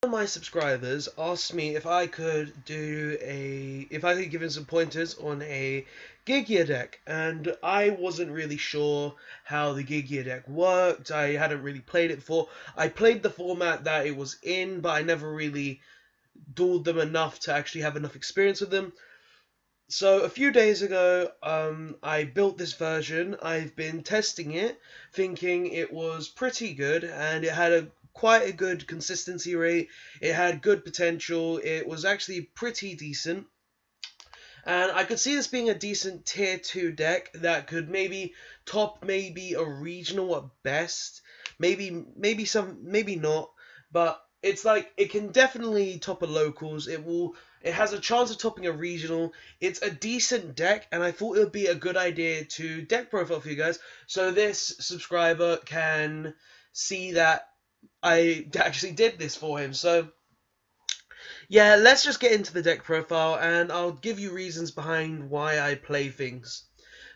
One of my subscribers asked me if I could give him some pointers on a Geargia deck, and I wasn't really sure how the Geargia deck worked. I hadn't really played it before. I played the format that it was in, but I never really dueled them enough to actually have enough experience with them. So a few days ago, I built this version. I've been testing it, thinking it was pretty good, and it had quite a good consistency rate. It had good potential. It was actually pretty decent, and I could see this being a decent tier 2 deck that could maybe top maybe a regional at best. Maybe not, but it's like it can definitely top a locals. It has a chance of topping a regional. It's a decent deck, and I thought it would be a good idea to deck profile for you guys, so this subscriber can see that I actually did this for him. So yeah, let's just get into the deck profile, and I'll give you reasons behind why I play things.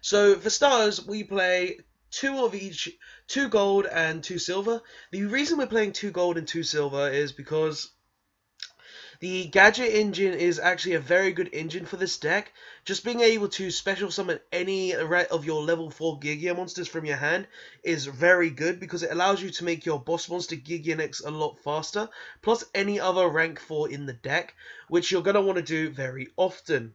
So for starters, we play 2 of each, 2 gold and 2 silver. The reason we're playing 2 gold and 2 silver is because the gadget engine is actually a very good engine for this deck. Just being able to special summon any of your level 4 Yugioh monsters from your hand is very good, because it allows you to make your boss monster Yugioh Nex a lot faster, plus any other rank 4 in the deck, which you're going to want to do very often.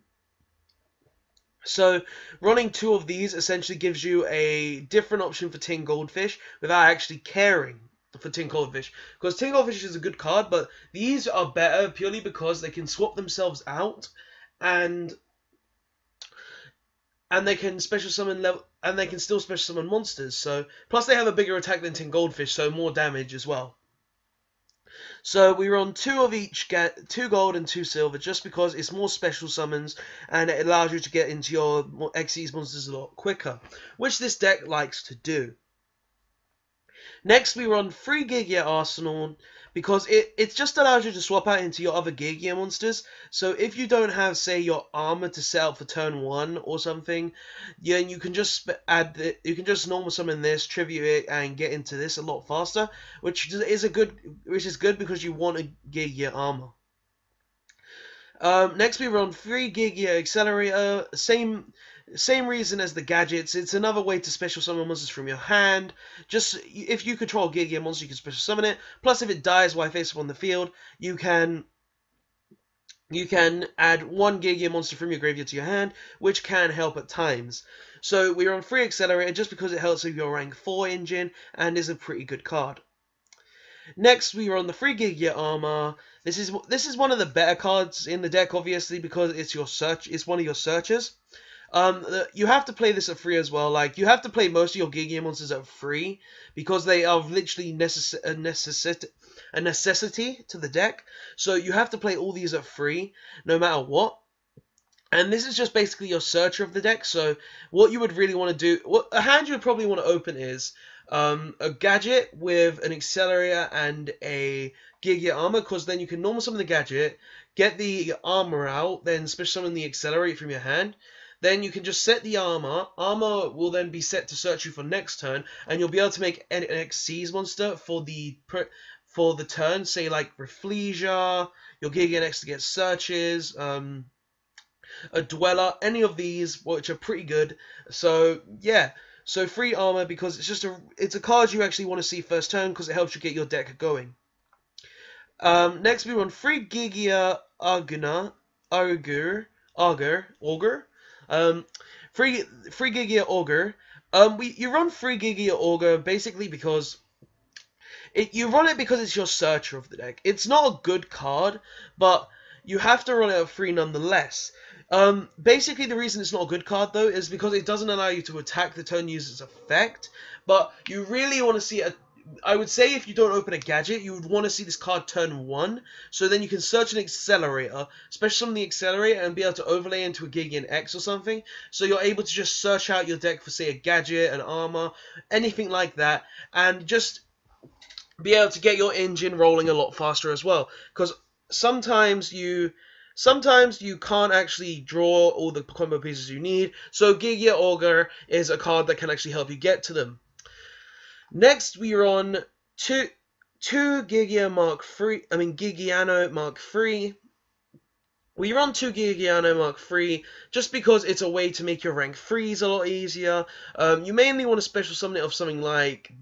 So running 2 of these essentially gives you a different option for Tin Goldfish without actually caring for Tin Goldfish, because Tin Goldfish is a good card, but these are better purely because they can swap themselves out, and they can special summon and they can still special summon monsters. So plus they have a bigger attack than Tin Goldfish, so more damage as well. So we run 2 of each, 2 gold and 2 silver, just because it's more special summons and it allows you to get into your Xyz monsters a lot quicker, which this deck likes to do. Next, we run 3 Geargia Arsenal, because it just allows you to swap out into your other Geargia monsters. So if you don't have, say, your armor to set up for turn 1 or something, yeah, you can just normal summon this, tribute it, and get into this a lot faster, which is good because you want a Geargia armor. Next, we run 3 Geargia Accelerator. Same reason as the gadgets. It's another way to special summon monsters from your hand. Just if you control a Geargia monster, you can special summon it. Plus, if it dies while face up on the field, you can add 1 Geargia monster from your graveyard to your hand, which can help at times. So we run 3 Accelerator just because it helps with your rank 4 engine and is a pretty good card. Next, we run the 3 Geargia Armor. This is one of the better cards in the deck, obviously, because it's one of your searchers. You have to play this at 3 as well. Like, you have to play most of your Geargia monsters at 3 because they are literally a necessity to the deck. So you have to play all these at 3 no matter what. And this is just basically your searcher of the deck. So what you would really want to do, a hand you would probably want to open is a gadget with an accelerator and a Geargia armor, because then you can normal summon the gadget, get the armor out, then special summon the accelerator from your hand. Then you can just set the armor. Armor will then be set to search you for next turn, and you'll be able to make an Xyz monster for the turn. Say like Reflesia, your Geargia Nex to get searches, a Dweller, any of these, which are pretty good. So yeah, so 3 armor because it's a card you actually want to see first turn because it helps you get your deck going. Next we run 3 Geargia Augur. 3 Geargia Augur. You run 3 Geargia Augur basically because you run it because it's your searcher of the deck. It's not a good card, but you have to run it at 3 nonetheless. Basically the reason it's not a good card though is because it doesn't allow you to attack the turn user's effect, but you really want to see I would say if you don't open a gadget, you would want to see this card turn 1, so then you can search an accelerator, special summon the accelerator, and be able to overlay into a Geargia X or something, so you're able to just search out your deck for, say, a gadget, an armor, anything like that, and just be able to get your engine rolling a lot faster as well, because sometimes you can't actually draw all the combo pieces you need. So Geargia Ogre is a card that can actually help you get to them. Next, we are on two Gigiano Mark III. We run 2 Gigiano Mark III just because it's a way to make your rank 3s a lot easier. You mainly want to special summon it of something like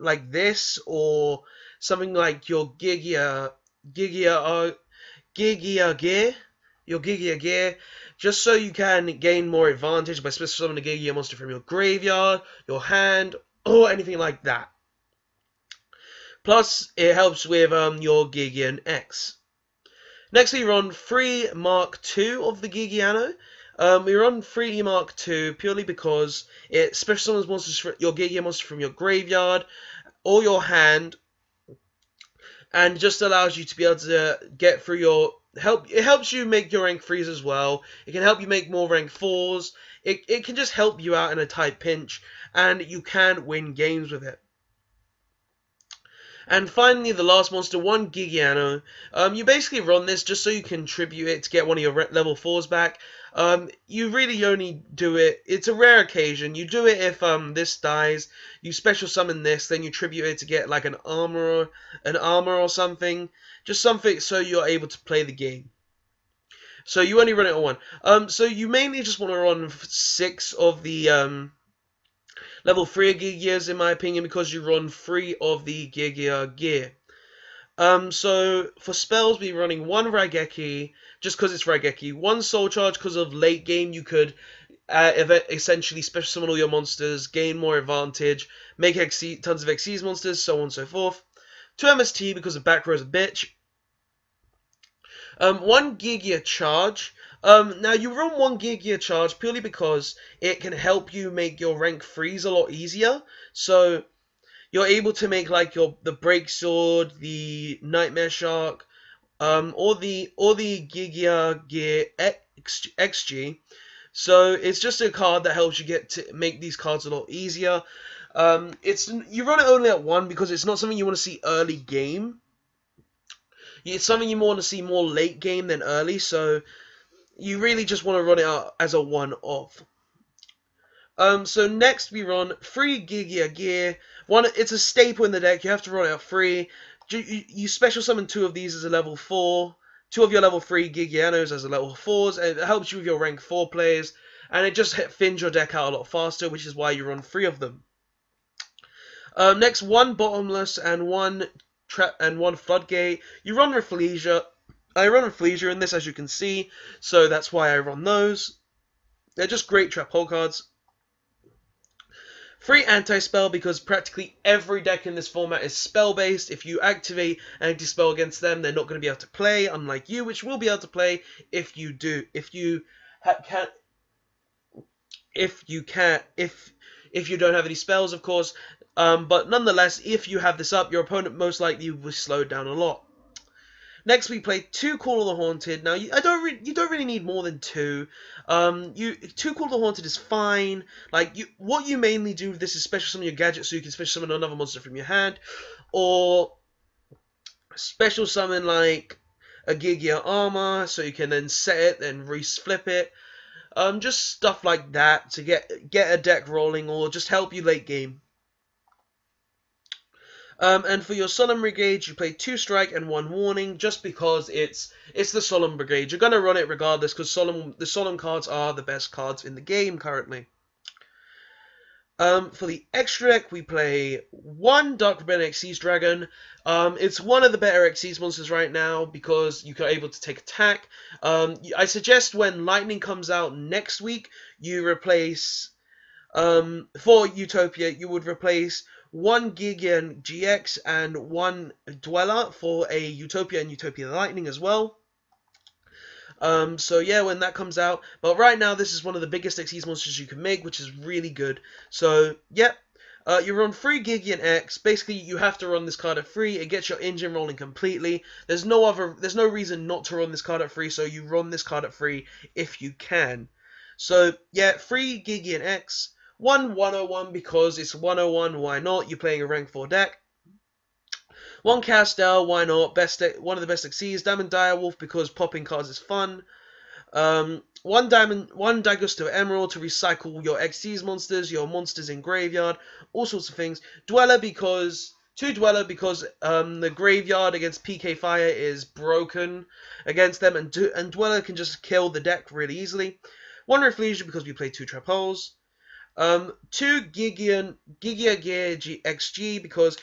this, or something like your Gear, your Gear Gear, just so you can gain more advantage by special summoning a Gear monster from your graveyard, your hand, or anything like that. Plus, it helps with your Gigian X. Next, we run 3 Mark II of the Gigiano. We run 3 Mark II purely because it special summons monsters your Gigia monster from your graveyard or your hand, and just allows you to be able to get through your It helps you make your rank 3s as well. It can help you make more rank 4s. It can just help you out in a tight pinch, and you can win games with it. And finally, the last monster, 1 Gigiano. You basically run this just so you can tribute it to get one of your level 4s back. You really only do it, it's a rare occasion. You do it if this dies, you special summon this, then you tribute it to get like an armor or something. Just something so you're able to play the game. So you only run it on 1. So you mainly just want to run 6 of the level 3 Gigias, in my opinion, because you run 3 of the Geargia Gear. So for spells, we're running 1 Raigeki, just because it's Raigeki, 1 Soul Charge because of late game you could essentially special summon all your monsters, gain more advantage, make tons of Xyz monsters, so on and so forth. 2 MST because of back row's a bitch. 1 Geargia Charge. Now you run 1 Geargia Charge purely because it can help you make your rank 3s a lot easier. So you're able to make like the Break Sword, the Nightmare Shark, or the Geargia Gear XG. So it's just a card that helps you get to make these cards a lot easier. You run it only at 1 because it's not something you want to see early game. It's something you want to see more late game than early, so you really just want to run it out as a one-off. So next we run 3 Geargia Gear. It's a staple in the deck. You have to run it at 3. You special summon 2 of these as a level 4. 2 of your level 3 Gigianos as a level 4s. And it helps you with your rank 4 players. And it just thins your deck out a lot faster, which is why you run 3 of them. Next, 1 Bottomless and 1 Trap and 1 Floodgate. You run Rafflesia. I run Rafflesia in this, as you can see, so that's why I run those. They're just great trap hole cards. 3 Anti-Spell, because practically every deck in this format is spell-based. If you activate Anti-Spell against them, they're not going to be able to play, unlike you, which will be able to play if you do. If you don't have any spells, of course. But nonetheless, if you have this up, your opponent most likely will be slowed down a lot. Next, we play 2 Call of the Haunted. Now, you don't really need more than 2. 2 Call of the Haunted is fine. What you mainly do with this is special summon your gadget so you can special summon another monster from your hand, or special summon like a Gigia Armor so you can then set it, then re-flip it. Just stuff like that to get a deck rolling, or just help you late game. And for your Solemn Brigade, you play 2 Strike and 1 Warning, just because it's the Solemn Brigade. You're going to run it regardless, because the Solemn cards are the best cards in the game currently. For the extra deck, we play 1 Dark Rebellion Xyz Dragon. It's one of the better Xyz monsters right now, because you are able to take attack. I suggest when Lightning comes out next week, you replace, for Utopia, you would replace 1 Gigian GX and 1 Dweller for a Utopia and Utopia Lightning as well. So yeah, when that comes out. But right now, this is one of the biggest Xyz monsters you can make, which is really good. So, yeah. You run 3 Gigian X. Basically, you have to run this card at 3. It gets your engine rolling completely. There's no reason not to run this card at 3, so you run this card at 3 if you can. So, yeah, 3 Gigian X. 1 101 because it's 101, why not? You're playing a rank 4 deck. 1 Castel, why not? One of the best XCs. Diamond Direwolf because popping cards is fun. 1 Daigusto Emerald to recycle your XC's monsters, your monsters in graveyard, all sorts of things. Dweller because 2 Dweller because the graveyard against PK Fire is broken against them, and Dweller can just kill the deck really easily. 1 Reflection because we play 2 Trap Holes. 2 Yugioh Geargia XG because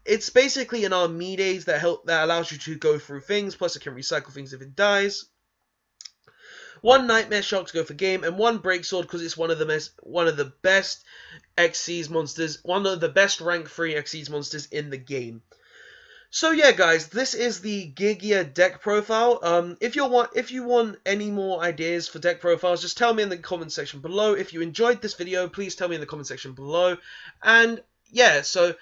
it's basically an Armides that allows you to go through things, plus it can recycle things if it dies. 1 Nightmare Shark to go for game, and 1 Breaksword because it's one of the best XC's monsters, one of the best rank 3 XC's monsters in the game. So yeah, guys, this is the Geargia deck profile. If you want any more ideas for deck profiles, just tell me in the comment section below. If you enjoyed this video, please tell me in the comment section below. And yeah, so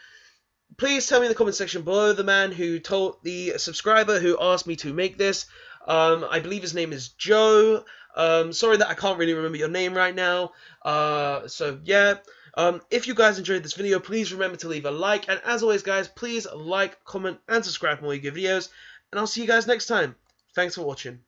please tell me in the comment section below the man who told the subscriber who asked me to make this. I believe his name is Joe. Sorry that I can't really remember your name right now. So yeah. If you guys enjoyed this video, please remember to leave a like. And as always, guys, please like, comment, and subscribe for more Yugioh videos. And I'll see you guys next time. Thanks for watching.